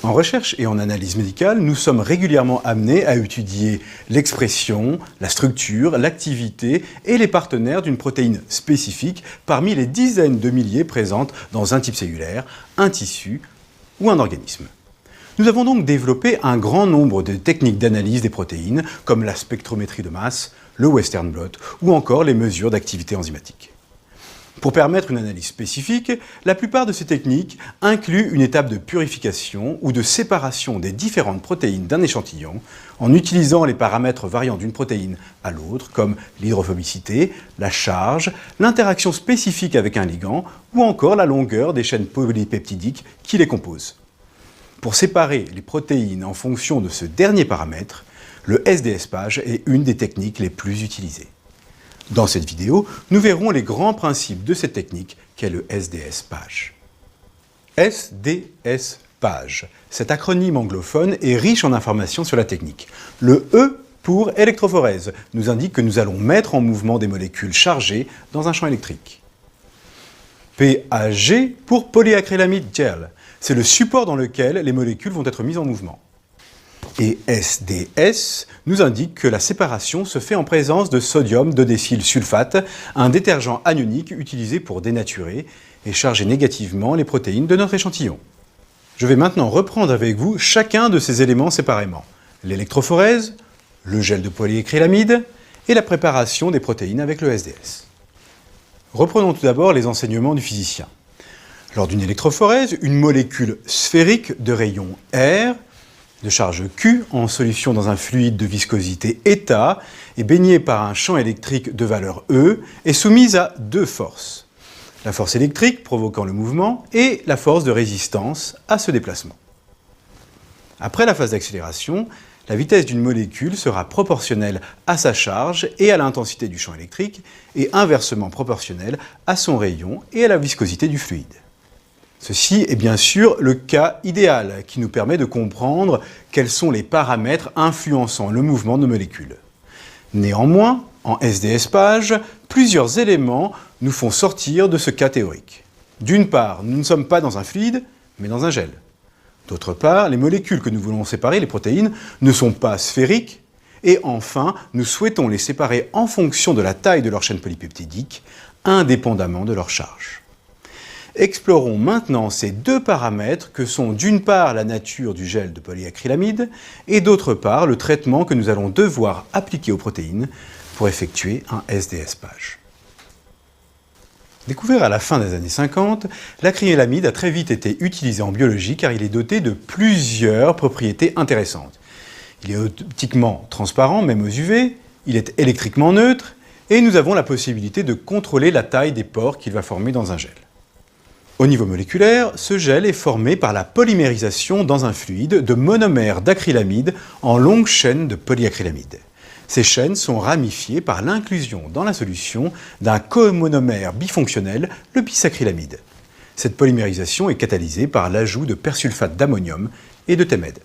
En recherche et en analyse médicale, nous sommes régulièrement amenés à étudier l'expression, la structure, l'activité et les partenaires d'une protéine spécifique parmi les dizaines de milliers présentes dans un type cellulaire, un tissu ou un organisme. Nous avons donc développé un grand nombre de techniques d'analyse des protéines, comme la spectrométrie de masse, le Western blot ou encore les mesures d'activité enzymatique. Pour permettre une analyse spécifique, la plupart de ces techniques incluent une étape de purification ou de séparation des différentes protéines d'un échantillon en utilisant les paramètres variant d'une protéine à l'autre, comme l'hydrophobicité, la charge, l'interaction spécifique avec un ligand ou encore la longueur des chaînes polypeptidiques qui les composent. Pour séparer les protéines en fonction de ce dernier paramètre, le SDS-PAGE est une des techniques les plus utilisées. Dans cette vidéo, nous verrons les grands principes de cette technique qu'est le SDS-PAGE. SDS-PAGE. Cet acronyme anglophone est riche en informations sur la technique. Le E pour électrophorèse nous indique que nous allons mettre en mouvement des molécules chargées dans un champ électrique. PAG pour polyacrylamide gel. C'est le support dans lequel les molécules vont être mises en mouvement. Et SDS nous indique que la séparation se fait en présence de sodium dodécylsulfate, un détergent anionique utilisé pour dénaturer et charger négativement les protéines de notre échantillon. Je vais maintenant reprendre avec vous chacun de ces éléments séparément. L'électrophorèse, le gel de polyacrylamide et la préparation des protéines avec le SDS. Reprenons tout d'abord les enseignements du physicien. Lors d'une électrophorèse, une molécule sphérique de rayon R de charge Q en solution dans un fluide de viscosité état est baignée par un champ électrique de valeur E et soumise à deux forces. La force électrique provoquant le mouvement et la force de résistance à ce déplacement. Après la phase d'accélération, la vitesse d'une molécule sera proportionnelle à sa charge et à l'intensité du champ électrique et inversement proportionnelle à son rayon et à la viscosité du fluide. Ceci est bien sûr le cas idéal qui nous permet de comprendre quels sont les paramètres influençant le mouvement de nos molécules. Néanmoins, en SDS-PAGE, plusieurs éléments nous font sortir de ce cas théorique. D'une part, nous ne sommes pas dans un fluide, mais dans un gel. D'autre part, les molécules que nous voulons séparer, les protéines, ne sont pas sphériques. Et enfin, nous souhaitons les séparer en fonction de la taille de leur chaîne polypeptidique, indépendamment de leur charge. Explorons maintenant ces deux paramètres que sont d'une part la nature du gel de polyacrylamide et d'autre part le traitement que nous allons devoir appliquer aux protéines pour effectuer un SDS-PAGE. Découvert à la fin des années 50, l'acrylamide a très vite été utilisé en biologie car il est doté de plusieurs propriétés intéressantes. Il est optiquement transparent, même aux UV, il est électriquement neutre et nous avons la possibilité de contrôler la taille des pores qu'il va former dans un gel. Au niveau moléculaire, ce gel est formé par la polymérisation dans un fluide de monomères d'acrylamide en longues chaînes de polyacrylamide. Ces chaînes sont ramifiées par l'inclusion dans la solution d'un comonomère bifonctionnel, le bisacrylamide. Cette polymérisation est catalysée par l'ajout de persulfate d'ammonium et de TMED.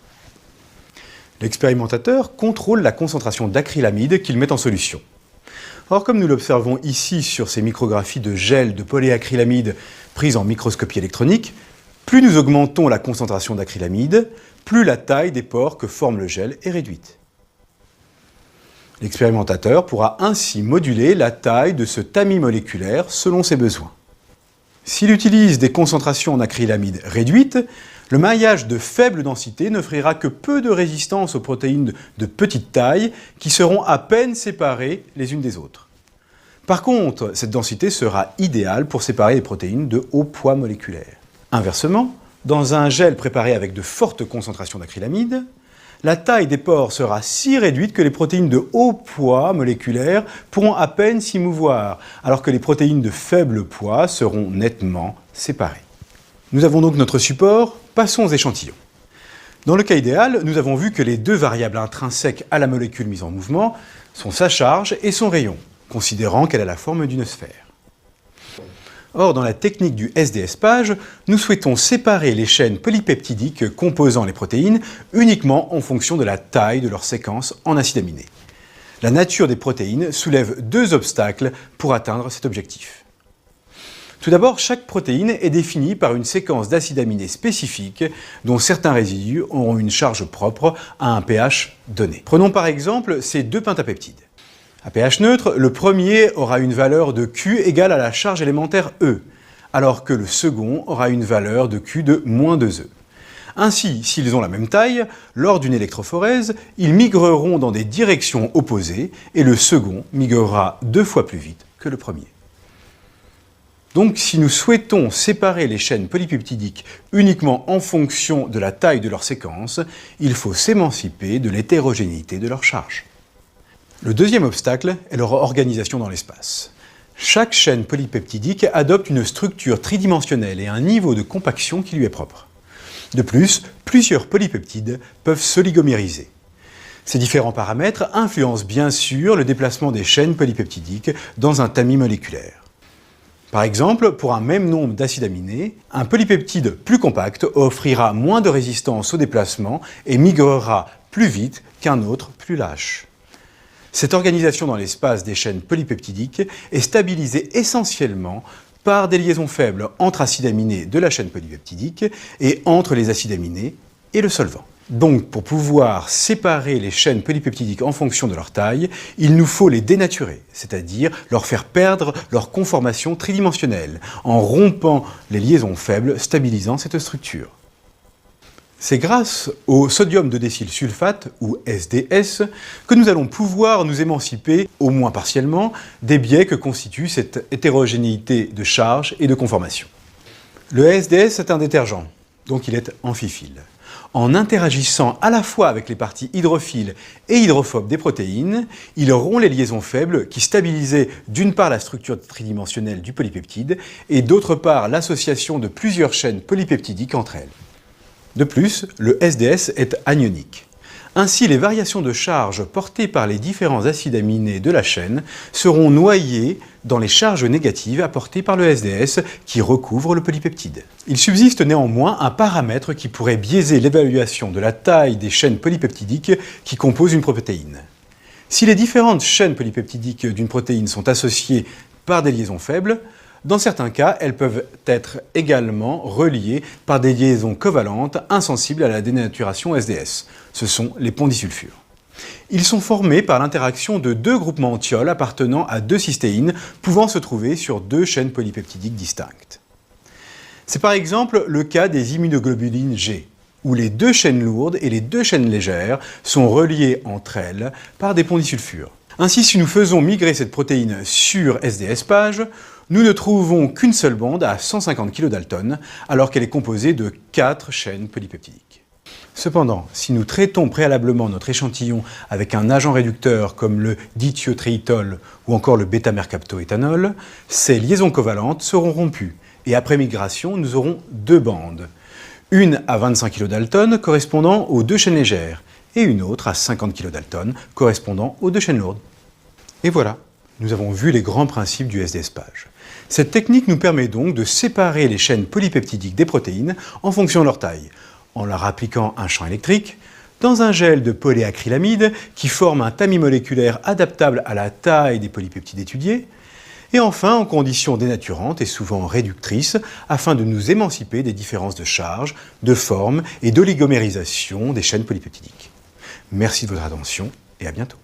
L'expérimentateur contrôle la concentration d'acrylamide qu'il met en solution. Or, comme nous l'observons ici sur ces micrographies de gel de polyacrylamide prises en microscopie électronique, plus nous augmentons la concentration d'acrylamide, plus la taille des pores que forme le gel est réduite. L'expérimentateur pourra ainsi moduler la taille de ce tamis moléculaire selon ses besoins. S'il utilise des concentrations en acrylamide réduites, le maillage de faible densité n'offrira que peu de résistance aux protéines de petite taille qui seront à peine séparées les unes des autres. Par contre, cette densité sera idéale pour séparer les protéines de haut poids moléculaire. Inversement, dans un gel préparé avec de fortes concentrations d'acrylamide, la taille des pores sera si réduite que les protéines de haut poids moléculaire pourront à peine s'y mouvoir, alors que les protéines de faible poids seront nettement séparées. Nous avons donc notre support, passons aux échantillons. Dans le cas idéal, nous avons vu que les deux variables intrinsèques à la molécule mise en mouvement sont sa charge et son rayon, considérant qu'elle a la forme d'une sphère. Or, dans la technique du SDS-PAGE, nous souhaitons séparer les chaînes polypeptidiques composant les protéines uniquement en fonction de la taille de leur séquence en acides aminés. La nature des protéines soulève deux obstacles pour atteindre cet objectif. Tout d'abord, chaque protéine est définie par une séquence d'acides aminés spécifiques dont certains résidus auront une charge propre à un pH donné. Prenons par exemple ces deux pentapeptides. À pH neutre, le premier aura une valeur de Q égale à la charge élémentaire E, alors que le second aura une valeur de Q de moins 2E. Ainsi, s'ils ont la même taille, lors d'une électrophorèse, ils migreront dans des directions opposées et le second migrera 2 fois plus vite que le premier. Donc, si nous souhaitons séparer les chaînes polypeptidiques uniquement en fonction de la taille de leur séquence, il faut s'émanciper de l'hétérogénéité de leur charge. Le deuxième obstacle est leur organisation dans l'espace. Chaque chaîne polypeptidique adopte une structure tridimensionnelle et un niveau de compaction qui lui est propre. De plus, plusieurs polypeptides peuvent s'oligomériser. Ces différents paramètres influencent bien sûr le déplacement des chaînes polypeptidiques dans un tamis moléculaire. Par exemple, pour un même nombre d'acides aminés, un polypeptide plus compact offrira moins de résistance au déplacement et migrera plus vite qu'un autre plus lâche. Cette organisation dans l'espace des chaînes polypeptidiques est stabilisée essentiellement par des liaisons faibles entre acides aminés de la chaîne polypeptidique et entre les acides aminés et le solvant. Donc, pour pouvoir séparer les chaînes polypeptidiques en fonction de leur taille, il nous faut les dénaturer, c'est-à-dire leur faire perdre leur conformation tridimensionnelle, en rompant les liaisons faibles stabilisant cette structure. C'est grâce au sodium de décylsulfate, ou SDS, que nous allons pouvoir nous émanciper, au moins partiellement, des biais que constitue cette hétérogénéité de charge et de conformation. Le SDS est un détergent, donc il est amphiphile. En interagissant à la fois avec les parties hydrophiles et hydrophobes des protéines, il rompt les liaisons faibles qui stabilisaient d'une part la structure tridimensionnelle du polypeptide et d'autre part l'association de plusieurs chaînes polypeptidiques entre elles. De plus, le SDS est anionique. Ainsi, les variations de charge portées par les différents acides aminés de la chaîne seront noyées dans les charges négatives apportées par le SDS qui recouvre le polypeptide. Il subsiste néanmoins un paramètre qui pourrait biaiser l'évaluation de la taille des chaînes polypeptidiques qui composent une protéine. Si les différentes chaînes polypeptidiques d'une protéine sont associées par des liaisons faibles, dans certains cas, elles peuvent être également reliées par des liaisons covalentes insensibles à la dénaturation SDS. Ce sont les ponts disulfures. Ils sont formés par l'interaction de deux groupements en thiol appartenant à deux cystéines pouvant se trouver sur deux chaînes polypeptidiques distinctes. C'est par exemple le cas des immunoglobulines G, où les deux chaînes lourdes et les deux chaînes légères sont reliées entre elles par des ponts disulfures. Ainsi, si nous faisons migrer cette protéine sur SDS page, nous ne trouvons qu'une seule bande à 150 kDa, alors qu'elle est composée de 4 chaînes polypeptidiques. Cependant, si nous traitons préalablement notre échantillon avec un agent réducteur comme le dithiotriitol ou encore le bêta-mercaptoéthanol, ces liaisons covalentes seront rompues et après migration, nous aurons deux bandes. Une à 25 kDa correspondant aux deux chaînes légères et une autre à 50 kDa correspondant aux deux chaînes lourdes. Et voilà, nous avons vu les grands principes du SDS page. Cette technique nous permet donc de séparer les chaînes polypeptidiques des protéines en fonction de leur taille, en leur appliquant un champ électrique, dans un gel de polyacrylamide qui forme un tamis moléculaire adaptable à la taille des polypeptides étudiés, et enfin en conditions dénaturantes et souvent réductrices afin de nous émanciper des différences de charge, de forme et d'oligomérisation des chaînes polypeptidiques. Merci de votre attention et à bientôt.